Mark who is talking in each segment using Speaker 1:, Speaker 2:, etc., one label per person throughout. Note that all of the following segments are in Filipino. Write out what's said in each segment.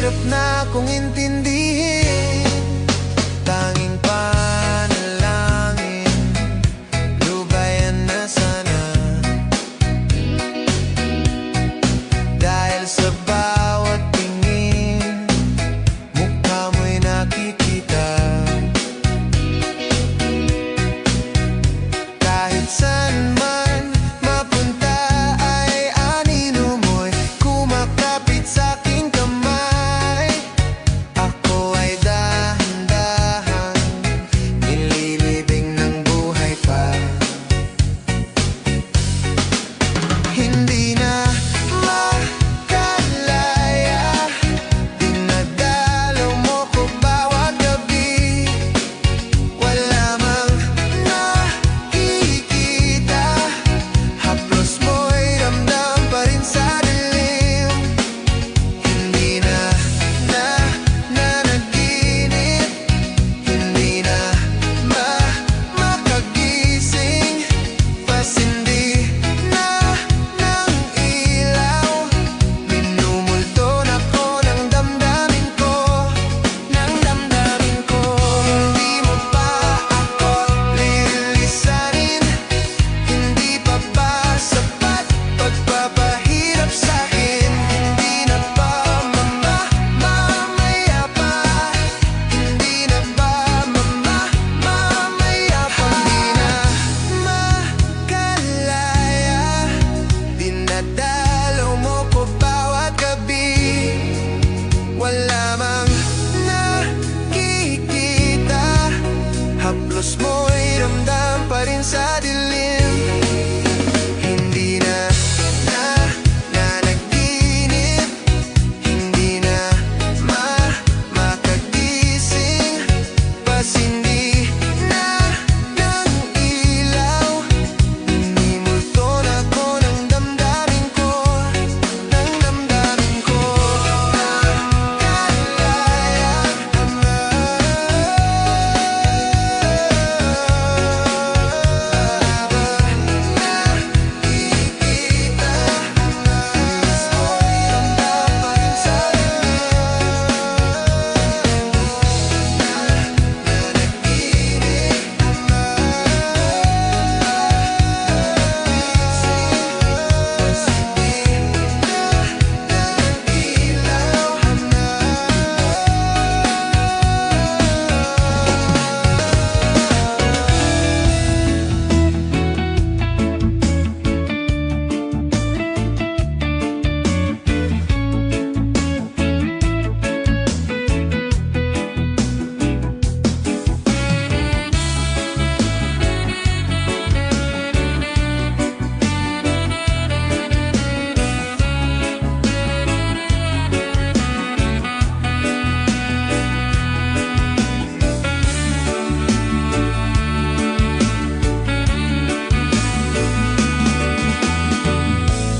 Speaker 1: Mahirap na kung intindihin. Tanging panalangin, lubayan na sana. Dahil sa bawat tingin, mukha mo'y nakikita. Kahit saan man mapunta ay anino mo'y kumakapit sa'king kamay. Ako ay dahan-dahan nililibing ng buhay pa. Hindi na makalaya, dinadalaw mo ko bawat gabi. Wala mang nakikita, haplos mo'y ramdam pa rin sa dilim. Hindi na nanaginip, hindi na makagising, pasindi na ng ilaw. Minumulton ako ng damdamin ko, ng damdamin ko. Hindi mo pa ako lilisanin, hindi pa ba sapat pagpapahirap sa'kin? Hindi na ba mamaya pa? Hindi na ba mamaya pa? Hindi na makalaya, dinadalaw mo ko bawat gabi. Wala mang nakikita, haplos mo'y ramdam pa rin sa dilim. Hindi na nanaginip, hindi na makagising, pasindi na ng ilaw. Minimulton ako ng damdamin ko, ng damdamin ko. Nakalaya nakikita, haplos mo'y ramdam pa rin sa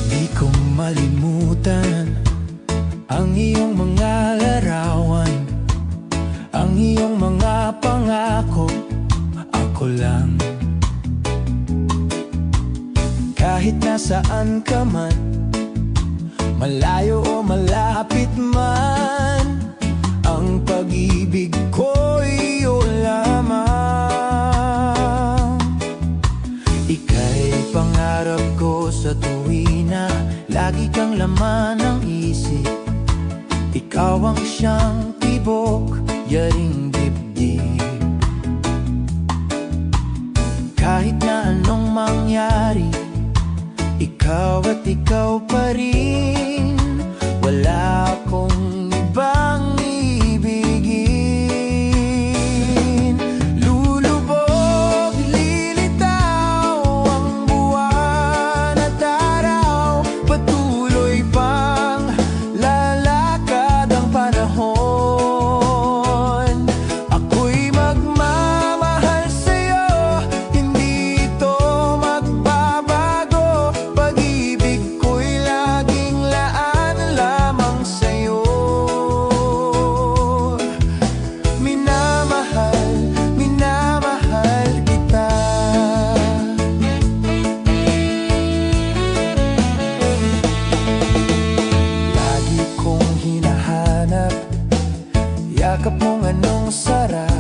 Speaker 1: Di ko malimutan ang iyong mga larawan, ang iyong mga pangako. Ako lang, kahit nasaan ka man, malayo o malapit man, ang pag-ibig ko'y iyo lamang. Ika'y pangarap ko sa tuwina, lagi kang laman ng isip. Ikaw ang siyang tibok, yaring dibdib. Kahit na anong mangyari, ikaw at ikaw pa rin. Wala akong ibang ibigin. Lulubog, lilitaw ang buwan at araw, patuloy pang lalakad ang panahon. Ako'y magmamahal sa'yo, hindi ito magbabago. Pag-ibig ko'y laging yakap mong anong sarap